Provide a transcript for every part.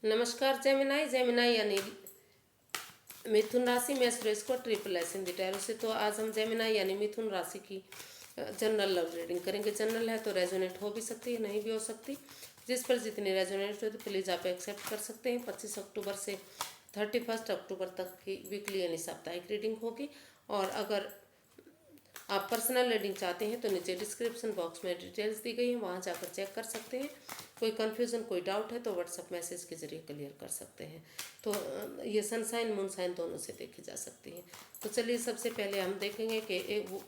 नमस्कार Gemini. Gemini यानी मिथुन राशि में सुरेश को ट्रिपल एस हिंदी टैरो से। तो आज हम जेमिनाई यानी मिथुन राशि की जनरल लव रीडिंग करेंगे। जनरल है तो रेजोनेट हो भी सकती है, नहीं भी हो सकती। जिस पर जितनी रेजोनेट हो तो प्लीज़ आप एक्सेप्ट कर सकते हैं। 25 अक्टूबर से 31 अक्टूबर तक की वीकली यानी साप्ताहिक रीडिंग होगी। और अगर आप पर्सनल रीडिंग चाहते हैं तो नीचे डिस्क्रिप्शन बॉक्स में डिटेल्स दी गई हैं, वहाँ जाकर चेक कर सकते हैं। कोई कन्फ्यूज़न कोई डाउट है तो व्हाट्सएप मैसेज के जरिए क्लियर कर सकते हैं। तो ये सनसाइन मूनसाइन दोनों से देखी जा सकती है। तो चलिए सबसे पहले हम देखेंगे कि वो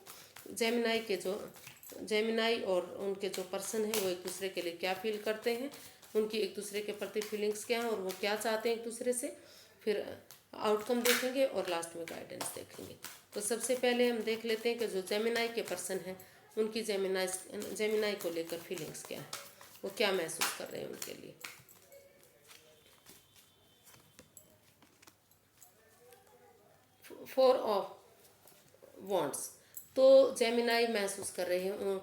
जेमिनाई और उनके जो पर्सन हैं वो एक दूसरे के लिए क्या फील करते हैं, उनकी एक दूसरे के प्रति फीलिंग्स क्या हैं और वो क्या चाहते हैं एक दूसरे से। फिर आउटकम देखेंगे और लास्ट में गाइडेंस देखेंगे। तो सबसे पहले हम देख लेते हैं कि जो जेमिनाई के पर्सन हैं उनकी जेमिनाई को लेकर फीलिंग्स क्या है, वो क्या महसूस कर रहे हैं उनके लिए। Four of wands. तो जेमिनाई महसूस कर रहे हैं,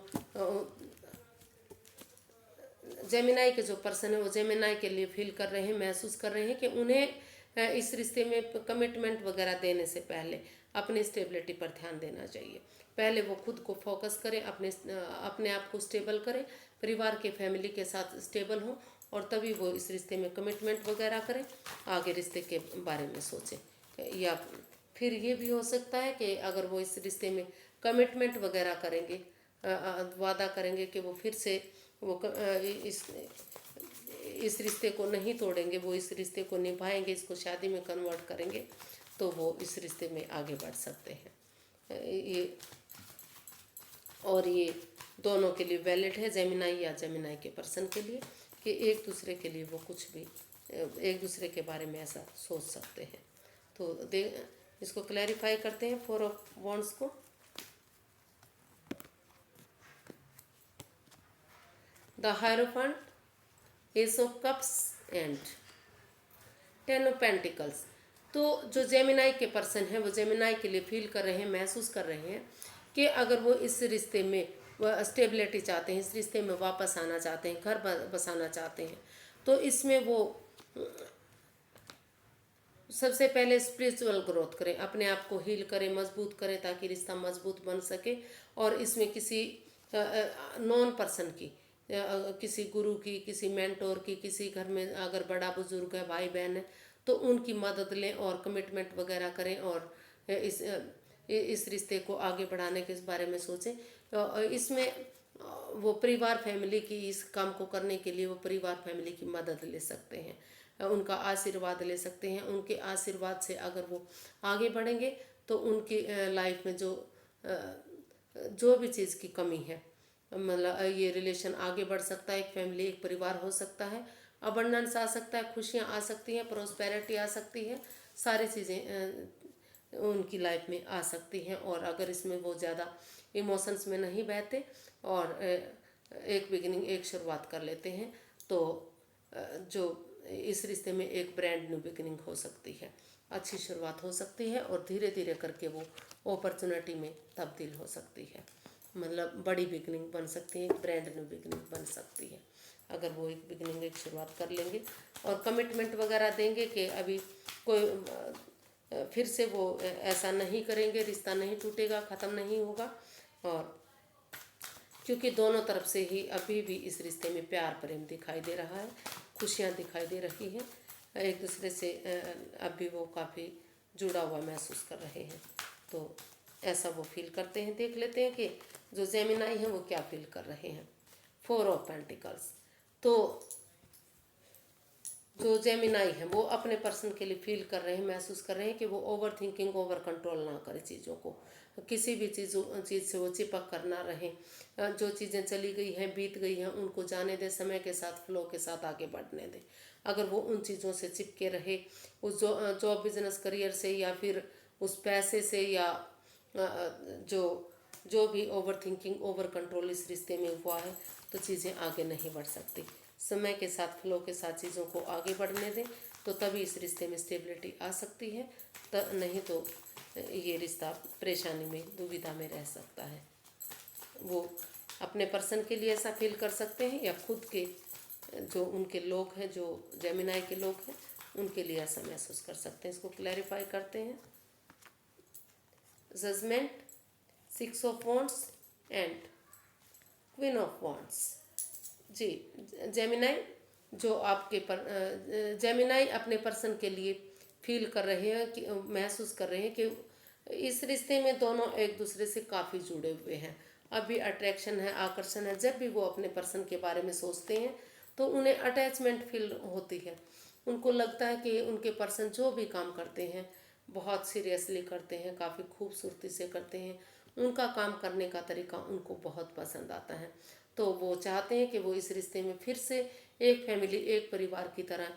जेमिनाई के जो पर्सन है वो जेमिनाई के लिए फील कर रहे हैं, महसूस कर रहे हैं कि उन्हें इस रिश्ते में कमिटमेंट वगैरह देने से पहले अपनी स्टेबिलिटी पर ध्यान देना चाहिए। पहले वो खुद को फोकस करें, अपने आप को स्टेबल करें, परिवार के फैमिली के साथ स्टेबल हों और तभी वो इस रिश्ते में कमिटमेंट वगैरह करें, आगे रिश्ते के बारे में सोचें। या फिर ये भी हो सकता है कि अगर वो इस रिश्ते में कमिटमेंट वगैरह करेंगे, वादा करेंगे कि वो फिर से वो इस रिश्ते को नहीं तोड़ेंगे, वो इस रिश्ते को निभाएंगे, इसको शादी में कन्वर्ट करेंगे, तो वो इस रिश्ते में आगे बढ़ सकते हैं। ये दोनों के लिए वैलिड है, जेमिनाई या जेमिनाई के पर्सन के लिए, कि एक दूसरे के लिए वो कुछ भी एक दूसरे के बारे में ऐसा सोच सकते हैं। तो इसको क्लैरिफाई करते हैं फोर ऑफ वॉन्ड्स को। The hierophant, S of cups and 10 of pentacles. तो जो जेमिनाई के पर्सन हैं वो जेमिनाई के लिए फील कर रहे हैं, महसूस कर रहे हैं कि अगर वो इस रिश्ते में स्टेबिलिटी चाहते हैं, इस रिश्ते में वापस आना चाहते हैं, घर बसाना चाहते हैं, तो इसमें वो सबसे पहले स्पिरिचुअल ग्रोथ करें, अपने आप को हील करें, मजबूत करें, ताकि रिश्ता मजबूत बन सके। और इसमें किसी नॉन पर्सन की, किसी गुरु की, किसी मेंटोर की, किसी घर में अगर बड़ा बुजुर्ग है, भाई बहन है, तो उनकी मदद लें और कमिटमेंट वगैरह करें और इस रिश्ते को आगे बढ़ाने के बारे में सोचें। इसमें वो परिवार फैमिली की, इस काम को करने के लिए वो परिवार फैमिली की मदद ले सकते हैं, उनका आशीर्वाद ले सकते हैं। उनके आशीर्वाद से अगर वो आगे बढ़ेंगे तो उनकी लाइफ में जो भी चीज़ की कमी है, मतलब ये रिलेशन आगे बढ़ सकता है, एक फैमिली, एक परिवार हो सकता है, अबंडेंस आ सकता है, खुशियाँ आ सकती हैं, प्रोस्पेरिटी आ सकती है, सारी चीज़ें उनकी लाइफ में आ सकती हैं। और अगर इसमें वो ज़्यादा इमोशंस में नहीं बहते और एक बिगिनिंग, एक शुरुआत कर लेते हैं, तो जो इस रिश्ते में एक ब्रांड न्यू बिगिनिंग हो सकती है, अच्छी शुरुआत हो सकती है और धीरे धीरे करके वो अपॉर्चुनिटी में तब्दील हो सकती है, मतलब बड़ी बिगिनिंग बन सकती है, एक ब्रांड न्यू बिगिनिंग बन सकती है अगर वो एक बिगिनिंग, एक शुरुआत कर लेंगे और कमिटमेंट वगैरह देंगे कि अभी कोई फिर से वो ऐसा नहीं करेंगे, रिश्ता नहीं टूटेगा, ख़त्म नहीं होगा। और क्योंकि दोनों तरफ से ही अभी भी इस रिश्ते में प्यार प्रेम दिखाई दे रहा है, खुशियाँ दिखाई दे रही हैं, एक दूसरे से अभी वो काफ़ी जुड़ा हुआ महसूस कर रहे हैं, तो ऐसा वो फील करते हैं। देख लेते हैं कि जो जेमिनाई हैं वो क्या फील कर रहे हैं। Four of pentacles. तो जो जेमिनाई है वो अपने पर्सन के लिए फील कर रहे हैं, महसूस कर रहे हैं कि वो ओवर थिंकिंग, ओवर कंट्रोल ना करें चीज़ों को, किसी भी चीज़ से वो चिपक कर ना रहें। जो चीज़ें चली गई हैं, बीत गई हैं, उनको जाने दें, समय के साथ, फ्लो के साथ आगे बढ़ने दें। अगर वो उन चीज़ों से चिपके रहे, उस जॉब बिजनेस करियर से या फिर उस पैसे से, या जो भी ओवर थिंकिंग, ओवर कंट्रोल इस रिश्ते में हुआ है, तो चीज़ें आगे नहीं बढ़ सकती। समय के साथ, फ्लो के साथ चीज़ों को आगे बढ़ने दें, तो तभी इस रिश्ते में स्टेबिलिटी आ सकती है, नहीं तो ये रिश्ता परेशानी में, दुविधा में रह सकता है। वो अपने पर्सन के लिए ऐसा फील कर सकते हैं या खुद के जो उनके लोग हैं, जो जेमिनाई के लोग हैं, उनके लिए ऐसा महसूस कर सकते हैं। इसको क्लैरिफाई करते हैं। Judgement, 6 of wands and queen of wands. जी, जेमिनाई जो आपके जेमिनाई अपने पर्सन के लिए फील कर रहे हैं कि महसूस कर रहे हैं कि इस रिश्ते में दोनों एक दूसरे से काफ़ी जुड़े हुए हैं। अभी अट्रैक्शन है, आकर्षण है। जब भी वो अपने पर्सन के बारे में सोचते हैं तो उन्हें अटैचमेंट फील होती है। उनको लगता है कि उनके पर्सन जो भी काम करते हैं बहुत सीरियसली करते हैं, काफ़ी खूबसूरती से करते हैं। उनका काम करने का तरीका उनको बहुत पसंद आता है। तो वो चाहते हैं कि वो इस रिश्ते में फिर से एक फैमिली, एक परिवार की तरह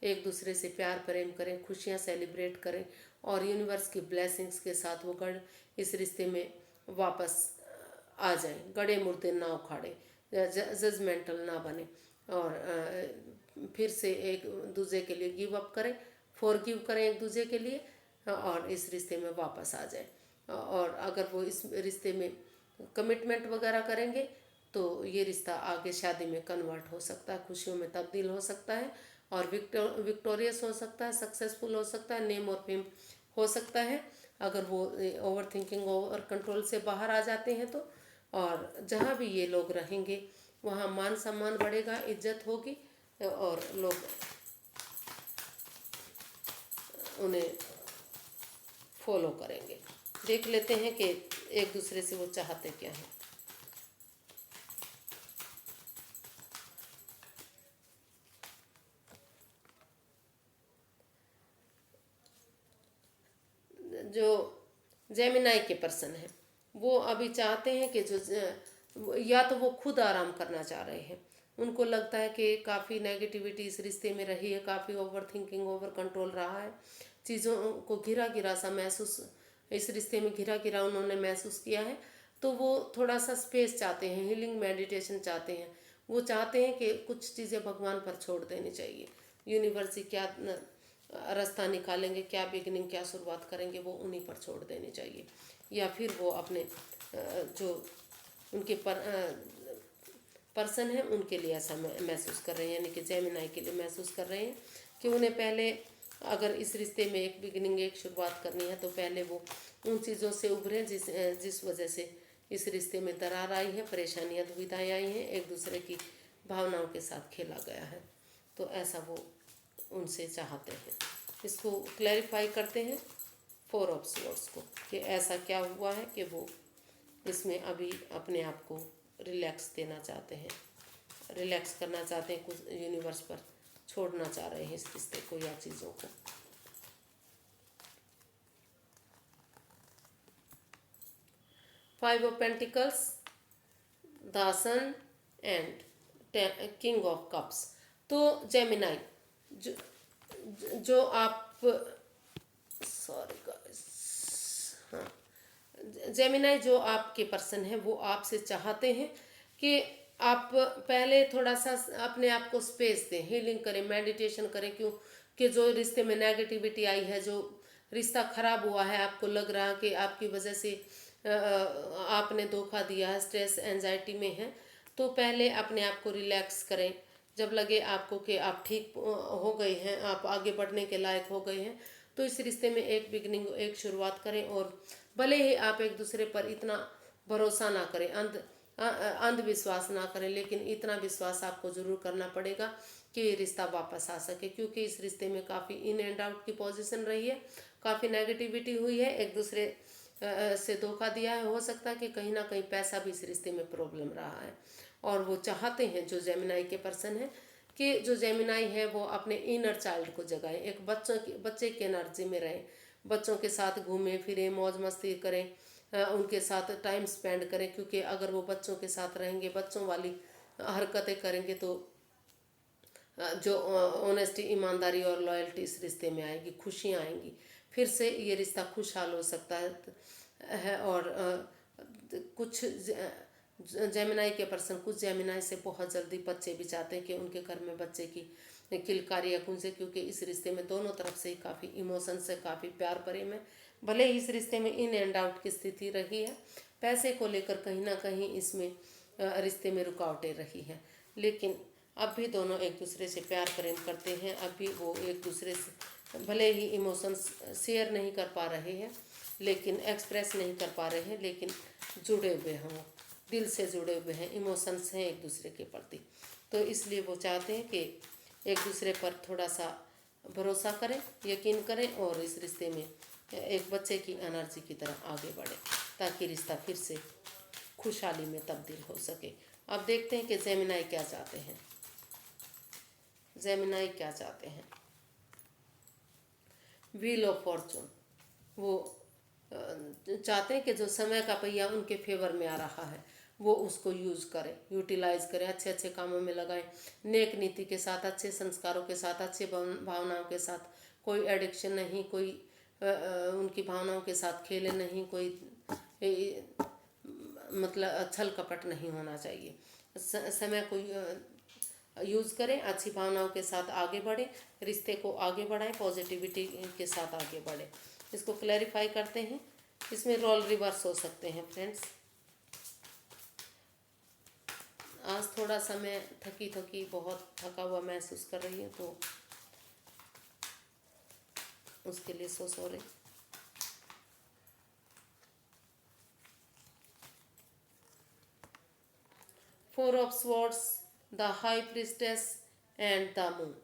एक दूसरे से प्यार प्रेम करें, खुशियाँ सेलिब्रेट करें और यूनिवर्स की ब्लेसिंग्स के साथ वो गढ़ इस रिश्ते में वापस आ जाएं। गड़े मुर्दे ना उखाड़े, जजमेंटल ना बने और फिर से एक दूसरे के लिए गिव अप करें, फॉरगिव करें एक दूसरे के लिए और इस रिश्ते में वापस आ जाए। और अगर वो इस रिश्ते में कमिटमेंट वगैरह करेंगे तो ये रिश्ता आगे शादी में कन्वर्ट हो सकता है, खुशियों में तब्दील हो सकता है और विक्टोरियस हो सकता है, सक्सेसफुल हो सकता है, नेम और फेम हो सकता है। अगर वो ओवर थिंकिंग, ओवर कंट्रोल से बाहर आ जाते हैं तो। और जहाँ भी ये लोग रहेंगे वहाँ मान सम्मान बढ़ेगा, इज्जत होगी और लोग उन्हें फॉलो करेंगे। देख लेते हैं कि एक दूसरे से वो चाहते क्या हैं। जो जेमिनाई के पर्सन हैं वो अभी चाहते हैं कि या तो वो खुद आराम करना चाह रहे हैं। उनको लगता है कि काफ़ी नेगेटिविटी इस रिश्ते में रही है, काफ़ी ओवर थिंकिंग, ओवर कंट्रोल रहा है। चीज़ों को घिरा घिरा सा महसूस, इस रिश्ते में घिरा घिरा उन्होंने महसूस किया है। तो वो थोड़ा सा स्पेस चाहते हैं, हीलिंग मेडिटेशन चाहते हैं। वो चाहते हैं कि कुछ चीज़ें भगवान पर छोड़ देनी चाहिए। यूनिवर्स ही क्या रास्ता निकालेंगे, क्या बिगिनिंग, क्या शुरुआत करेंगे, वो उन्हीं पर छोड़ देनी चाहिए। या फिर वो अपने जो उनके पर्सन है उनके लिए ऐसा महसूस कर रहे हैं, यानी कि जेमिनाई के लिए महसूस कर रहे हैं कि उन्हें पहले अगर इस रिश्ते में एक बिगिनिंग, एक शुरुआत करनी है तो पहले वो उन चीज़ों से उभरें जिस वजह से इस रिश्ते में दरार आई है, परेशानियां, दुविधाएं आई हैं, एक दूसरे की भावनाओं के साथ खेला गया है। तो ऐसा वो उनसे चाहते हैं। इसको क्लैरिफाई करते हैं 4 ऑफ स्वॉर्ड्स को कि ऐसा क्या हुआ है कि वो इसमें अभी अपने आप को रिलैक्स देना चाहते हैं, रिलैक्स करना चाहते हैं, कुछ यूनिवर्स पर छोड़ना चाह रहे हैं इस रिश्ते को या चीज़ों को। Five of pentacles, the sun and king of cups. तो जेमिनाई जो जो आप, सॉरी गाइस, हाँ, जेमिनाई जो आपके पर्सन है वो आपसे चाहते हैं कि आप पहले थोड़ा सा अपने आप को स्पेस दें, हीलिंग करें, मेडिटेशन करें। क्यों कि जो रिश्ते में नेगेटिविटी आई है, जो रिश्ता खराब हुआ है, आपको लग रहा है कि आपकी वजह से आपने धोखा दिया है, स्ट्रेस एंजाइटी में है, तो पहले अपने आप को रिलैक्स करें। जब लगे आपको कि आप ठीक हो गए हैं, आप आगे बढ़ने के लायक हो गए हैं, तो इस रिश्ते में एक बिगनिंग, एक शुरुआत करें। और भले ही आप एक दूसरे पर इतना भरोसा ना करें, अंधविश्वास ना करें, लेकिन इतना विश्वास आपको ज़रूर करना पड़ेगा कि ये रिश्ता वापस आ सके। क्योंकि इस रिश्ते में काफ़ी इन एंड आउट की पोजीशन रही है, काफ़ी नेगेटिविटी हुई है, एक दूसरे से धोखा दिया है। हो सकता है कि कहीं ना कहीं पैसा भी इस रिश्ते में प्रॉब्लम रहा है। और वो चाहते हैं, जो जेमिनाई के पर्सन है, कि जो जेमिनाई है वो अपने इनर चाइल्ड को जगाएं, एक बच्चे की एनर्जी में रहें, बच्चों के साथ घूमें फिरें, मौज मस्ती करें, उनके साथ टाइम स्पेंड करें। क्योंकि अगर वो बच्चों के साथ रहेंगे, बच्चों वाली हरकतें करेंगे तो जो ऑनेस्टी, ईमानदारी और लॉयल्टी इस रिश्ते में आएगी, खुशियाँ आएंगी, फिर से ये रिश्ता खुशहाल हो सकता है। और कुछ जेमिनाई के पर्सन कुछ जेमिनाई से बहुत जल्दी बच्चे भी चाहते हैं कि उनके घर में बच्चे की किलकारी या गूंजे। क्योंकि इस रिश्ते में दोनों तरफ से ही काफ़ी इमोशन से, काफ़ी प्यार प्रेम है। भले ही इस रिश्ते में इन एंड आउट की स्थिति रही है, पैसे को लेकर कहीं ना कहीं इसमें रिश्ते में रुकावटें रही हैं, लेकिन अब भी दोनों एक दूसरे से प्यार प्रेम करते हैं। अब भी वो एक दूसरे से भले ही इमोशंस शेयर नहीं कर पा रहे हैं, लेकिन एक्सप्रेस नहीं कर पा रहे हैं, लेकिन जुड़े हुए हैं, वो दिल से जुड़े हुए हैं, इमोशंस हैं एक दूसरे के प्रति। तो इसलिए वो चाहते हैं कि एक दूसरे पर थोड़ा सा भरोसा करें, यकीन करें और इस रिश्ते में एक बच्चे की एनर्जी की तरह आगे बढ़े, ताकि रिश्ता फिर से खुशहाली में तब्दील हो सके। अब देखते हैं कि जेमिनाई क्या चाहते हैं। जेमिनाई क्या चाहते हैं? Wheel of Fortune. वो चाहते हैं कि जो समय का पहिया उनके फेवर में आ रहा है वो उसको यूज़ करें, यूटिलाइज करें, अच्छे अच्छे कामों में लगाएं, नेक नीति के साथ, अच्छे संस्कारों के साथ, अच्छे भावनाओं के साथ। कोई एडिक्शन नहीं, कोई उनकी भावनाओं के साथ खेले नहीं, कोई मतलब छल कपट नहीं होना चाहिए। समय को यूज़ करें, अच्छी भावनाओं के साथ आगे बढ़ें, रिश्ते को आगे बढ़ाएं, पॉजिटिविटी के साथ आगे बढ़ें। इसको क्लैरिफाई करते हैं। इसमें रोल रिवर्स हो सकते हैं फ्रेंड्स। आज थोड़ा सा मैं थकी बहुत थका हुआ महसूस कर रही हूँ, तो उसके लिए sorry. Four of swords, the high priestess and the moon.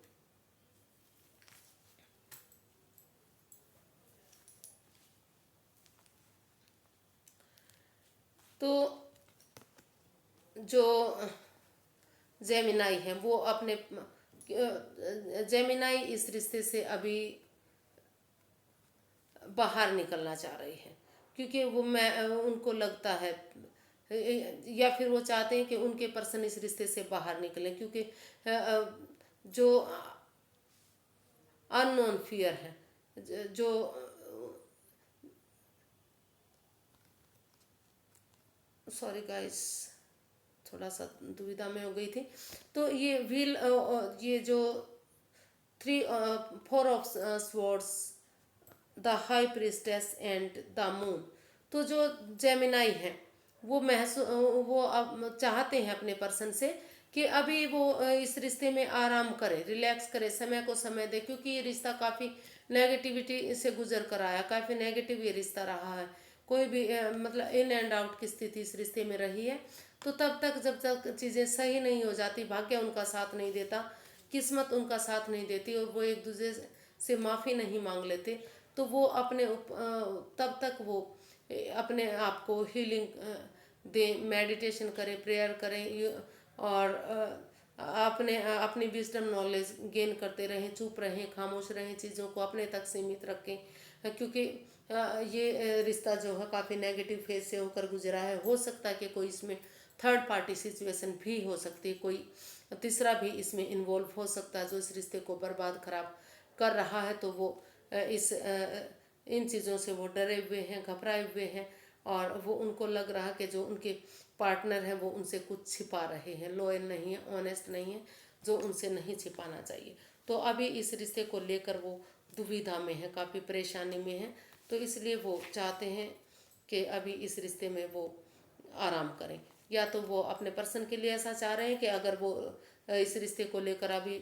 तो जो जेमिनाई है वो अपने जेमिनाई इस रिश्ते से अभी बाहर निकलना चाह रही है, क्योंकि वो मैं उनको लगता है, या फिर वो चाहते हैं कि उनके पर्सन इस रिश्ते से बाहर निकलें, क्योंकि जो अननोन फियर है, जो सॉरी गाइस, थोड़ा सा दुविधा में हो गई थी। तो ये व्हील, ये जो four of swords, the high priestess and the moon, तो जो जेमिनाई है वो वो अब चाहते हैं अपने पर्सन से कि अभी वो इस रिश्ते में आराम करे, रिलैक्स करे, समय को समय दे, क्योंकि ये रिश्ता काफ़ी नेगेटिविटी से गुजर कर आया, काफ़ी नेगेटिव ये रिश्ता रहा है। कोई भी मतलब इन एंड आउट की स्थिति इस रिश्ते में रही है। तो तब तक जब तक चीज़ें सही नहीं हो जाती, भाग्य उनका साथ नहीं देता, किस्मत उनका साथ नहीं देती, और वो एक दूसरे से माफ़ी नहीं मांग लेते, तो वो तब तक वो अपने आप को हीलिंग दे, मेडिटेशन करें, प्रेयर करें, और अपनी विजडम नॉलेज गेन करते रहें, चुप रहें, खामोश रहें, चीज़ों को अपने तक सीमित रखें, क्योंकि ये रिश्ता जो है काफ़ी नेगेटिव फेज से होकर गुजरा है। हो सकता है कि कोई इसमें थर्ड पार्टी सिचुएशन भी हो सकती है, कोई तीसरा भी इसमें इन्वॉल्व हो सकता है जो इस रिश्ते को बर्बाद खराब कर रहा है। तो वो इन चीज़ों से वो डरे हुए हैं, घबराए हुए हैं, और वो उनको लग रहा है कि जो उनके पार्टनर हैं वो उनसे कुछ छिपा रहे हैं, लॉयल नहीं है, ऑनेस्ट नहीं है, जो उनसे नहीं छिपाना चाहिए। तो अभी इस रिश्ते को लेकर वो दुविधा में है, काफ़ी परेशानी में है। तो इसलिए वो चाहते हैं कि अभी इस रिश्ते में वो आराम करें, या तो वो अपने पर्सन के लिए ऐसा चाह रहे हैं कि अगर वो इस रिश्ते को लेकर अभी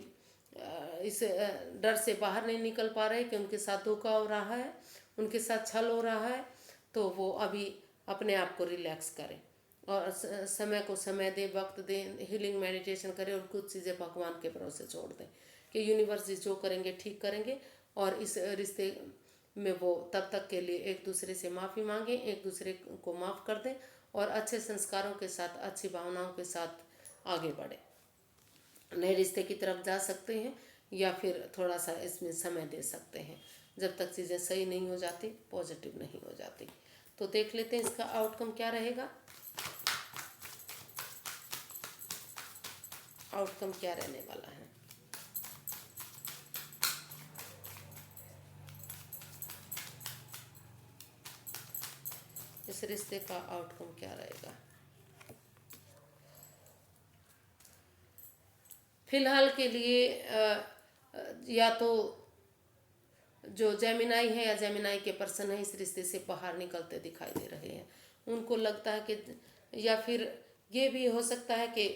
इस डर से बाहर नहीं निकल पा रहे कि उनके साथ धोखा हो रहा है, उनके साथ छल हो रहा है, तो वो अभी अपने आप को रिलैक्स करें और समय को समय दें, वक्त दें, हीलिंग मेडिटेशन करें, और कुछ चीज़ें भगवान के भरोसे छोड़ दें कि यूनिवर्स जी जो करेंगे ठीक करेंगे। और इस रिश्ते में वो तब तक के लिए एक दूसरे से माफ़ी मांगें, एक दूसरे को माफ़ कर दें, और अच्छे संस्कारों के साथ, अच्छी भावनाओं के साथ आगे बढ़ें, नए रिश्ते की तरफ जा सकते हैं, या फिर थोड़ा सा इसमें समय दे सकते हैं जब तक चीज़ें सही नहीं हो जाती, पॉजिटिव नहीं हो जाती। तो देख लेते हैं इसका आउटकम क्या रहेगा। आउटकम क्या रहने वाला है। इस रिश्ते का आउटकम क्या रहेगा। फिलहाल के लिए या तो जो जेमिनाई है या जेमिनाई के पर्सन है इस रिश्ते से बाहर निकलते दिखाई दे रहे हैं। उनको लगता है कि, या फिर ये भी हो सकता है कि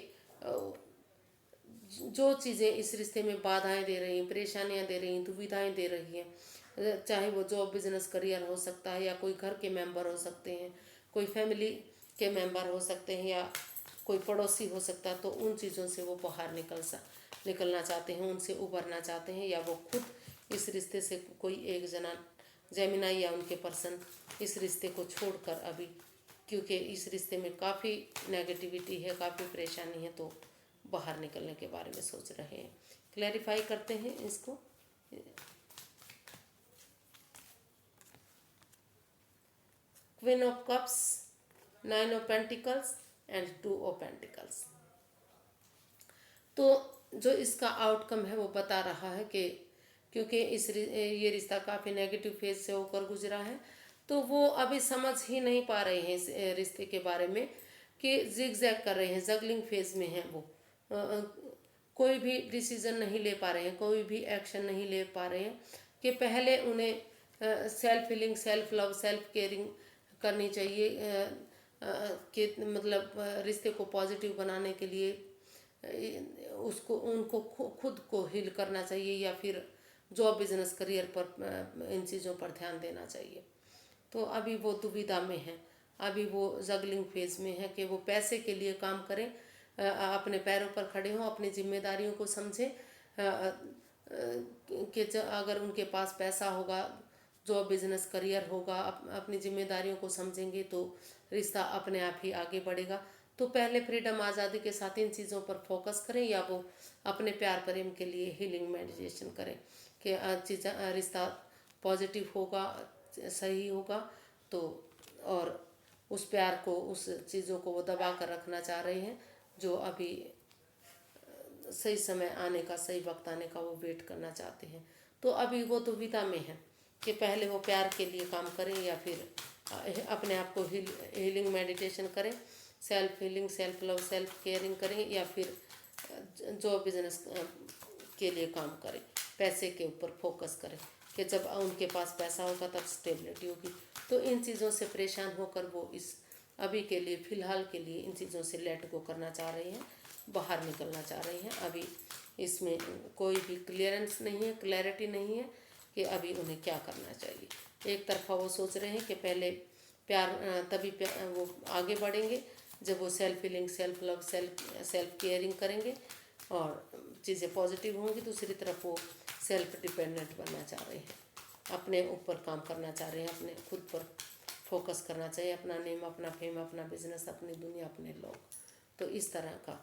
जो चीज़ें इस रिश्ते में बाधाएं दे रही हैं, परेशानियां दे रही हैं, दुविधाएं दे रही हैं, चाहे वो जॉब बिजनेस करियर हो सकता है, या कोई घर के मेंबर हो सकते हैं, कोई फैमिली के मेंबर हो सकते हैं, या कोई पड़ोसी हो सकता है, तो उन चीज़ों से वो बाहर निकलना चाहते हैं, उनसे उभरना चाहते हैं, या वो खुद इस रिश्ते से कोई एक जना जेमिनाई या उनके पर्सन इस रिश्ते को छोड़कर अभी, क्योंकि इस रिश्ते में काफ़ी नेगेटिविटी है, काफ़ी परेशानी है, तो बाहर निकलने के बारे में सोच रहे हैं। क्लैरिफाई करते हैं इसको। Queen of cups, 9 of pentacles and 2 of pentacles. तो जो इसका आउटकम है वो बता रहा है कि क्योंकि ये रिश्ता काफ़ी नेगेटिव फेज से होकर गुजरा है, तो वो अभी समझ ही नहीं पा रहे हैं इस रिश्ते के बारे में, कि जिग जैग कर रहे हैं, जगलिंग फेज में हैं वो। कोई भी डिसीजन नहीं ले पा रहे हैं, कोई भी एक्शन नहीं ले पा रहे हैं, कि पहले उन्हें self healing, self love, self caring करनी चाहिए, कि मतलब रिश्ते को पॉजिटिव बनाने के लिए उसको उनको खुद को हील करना चाहिए, या फिर जॉब बिजनेस करियर पर इन चीज़ों पर ध्यान देना चाहिए। तो अभी वो दुविधा में है, अभी वो जगलिंग फेज में है, कि वो पैसे के लिए काम करें, अपने पैरों पर खड़े हों, अपनी जिम्मेदारियों को समझें, कि अगर उनके पास पैसा होगा, जॉब बिजनेस करियर होगा, अपनी जिम्मेदारियों को समझेंगे, तो रिश्ता अपने आप ही आगे बढ़ेगा। तो पहले फ्रीडम, आज़ादी के साथ इन चीज़ों पर फोकस करें, या वो अपने प्यार प्रेम के लिए हीलिंग मेडिटेशन करें, कि रिश्ता पॉजिटिव होगा, सही होगा। तो और उस प्यार को, उस चीज़ों को वो दबा कर रखना चाह रहे हैं, जो अभी सही समय आने का, सही वक्त आने का वो वेट करना चाहते हैं। तो अभी वो दुविधा में है कि पहले वो प्यार के लिए काम करें, या फिर अपने आप को हीलिंग मेडिटेशन करें, self healing, self love, self caring करें, या फिर जॉब बिजनेस के लिए काम करें, पैसे के ऊपर फोकस करें, कि जब उनके पास पैसा होगा तब स्टेबिलिटी होगी। तो इन चीज़ों से परेशान होकर वो इस अभी के लिए, फ़िलहाल के लिए इन चीज़ों से लेट गो करना चाह रहे हैं, बाहर निकलना चाह रहे हैं। अभी इसमें कोई भी क्लियरेंस नहीं है, क्लैरिटी नहीं है कि अभी उन्हें क्या करना चाहिए। एक तरफा वो सोच रहे हैं कि पहले प्यार, तभी वो आगे बढ़ेंगे जब वो self healing, self love, self caring करेंगे और चीज़ें पॉजिटिव होंगी। दूसरी तरफ वो सेल्फ डिपेंडेंट बनना चाह रहे हैं, अपने ऊपर काम करना चाह रहे हैं, अपने खुद पर फोकस करना चाहिए, अपना नेम, अपना फेम, अपना बिजनेस, अपनी दुनिया, अपने लोग। तो इस तरह का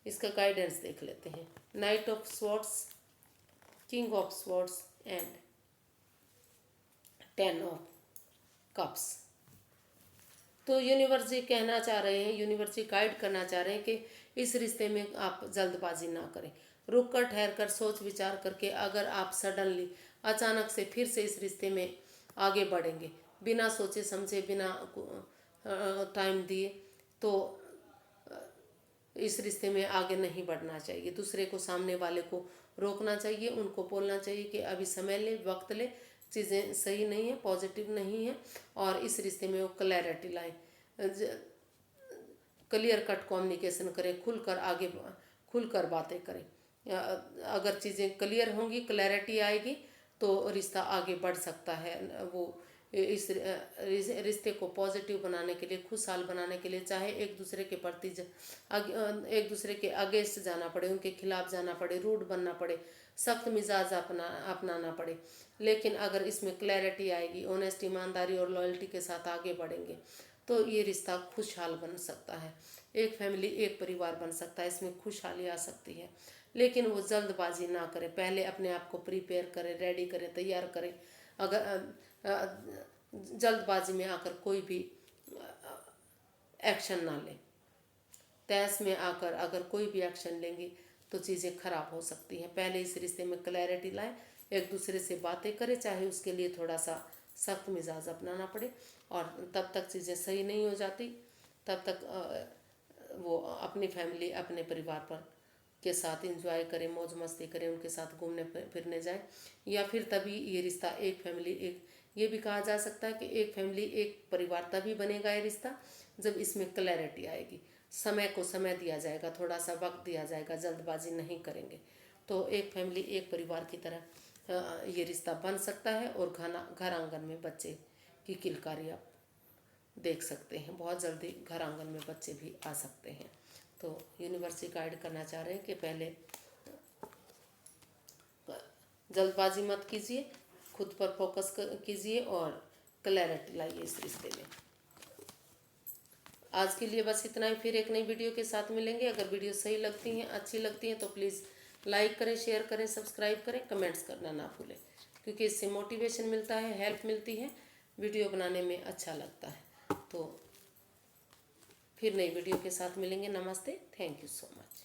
इसका गाइडेंस देख लेते हैं। Night of swords, king of swords and 10 of cups. तो यूनिवर्स जी कहना चाह रहे हैं, यूनिवर्स जी गाइड करना चाह रहे हैं कि इस रिश्ते में आप जल्दबाजी ना करें, रुक कर, ठहर कर, सोच विचार करके अगर आप सडनली, अचानक से फिर से इस रिश्ते में आगे बढ़ेंगे, बिना सोचे समझे, बिना टाइम दिए, तो इस रिश्ते में आगे नहीं बढ़ना चाहिए। दूसरे को, सामने वाले को रोकना चाहिए, उनको बोलना चाहिए कि अभी समय ले, वक्त ले, चीज़ें सही नहीं है, पॉजिटिव नहीं है, और इस रिश्ते में वो क्लैरिटी लाएं, क्लियर कट कम्युनिकेशन करें, खुलकर बातें करें। अगर चीज़ें क्लियर होंगी, क्लैरिटी आएगी, तो रिश्ता आगे बढ़ सकता है। वो इस रिश्ते को पॉजिटिव बनाने के लिए, खुशहाल बनाने के लिए, चाहे एक दूसरे के प्रति एक दूसरे के अगेंस्ट जाना पड़े, उनके खिलाफ जाना पड़े, रूड बनना पड़े, सख्त मिजाज अपनाना पड़े, लेकिन अगर इसमें क्लैरिटी आएगी, ऑनेस्ट, ईमानदारी और लॉयल्टी के साथ आगे बढ़ेंगे, तो ये रिश्ता खुशहाल बन सकता है। एक फैमिली, एक परिवार बन सकता है, इसमें खुशहाली आ सकती है। लेकिन वो जल्दबाजी ना करें, पहले अपने आप को प्रिपेयर करें, रेडी करें, तैयार करें। अगर जल्दबाजी में आकर कोई भी एक्शन ना लें, तैस में आकर अगर कोई भी एक्शन लेंगे तो चीज़ें खराब हो सकती हैं। पहले इस रिश्ते में क्लैरिटी लाएं, एक दूसरे से बातें करें, चाहे उसके लिए थोड़ा सा सख्त मिजाज अपनाना पड़े, और तब तक चीज़ें सही नहीं हो जाती, तब तक वो अपनी फैमिली, अपने परिवार पर के साथ एंजॉय करें, मौज मस्ती करें, उनके साथ घूमने फिरने जाएं, या फिर तभी ये रिश्ता, एक फैमिली, एक, ये भी कहा जा सकता है कि एक फैमिली, एक परिवार तभी बनेगा ये रिश्ता जब इसमें क्लैरिटी आएगी, समय को समय दिया जाएगा, थोड़ा सा वक्त दिया जाएगा, जल्दबाजी नहीं करेंगे तो एक फैमिली, एक परिवार की तरह ये रिश्ता बन सकता है। और घर आंगन में बच्चे की किलकारी आप देख सकते हैं। बहुत जल्दी घर आंगन में बच्चे भी आ सकते हैं। तो यूनिवर्स गाइड करना चाह रहे हैं कि पहले जल्दबाजी मत कीजिए, खुद पर फोकस कीजिए और क्लैरिटी लाइए इस रिश्ते में। आज के लिए बस इतना ही। फिर एक नई वीडियो के साथ मिलेंगे। अगर वीडियो सही लगती हैं, अच्छी लगती हैं तो प्लीज़ लाइक करें, शेयर करें, सब्सक्राइब करें, कमेंट्स करना ना भूलें, क्योंकि इससे मोटिवेशन मिलता है, हेल्प मिलती है, वीडियो बनाने में अच्छा लगता है। तो फिर नई वीडियो के साथ मिलेंगे। नमस्ते, थैंक यू सो मच।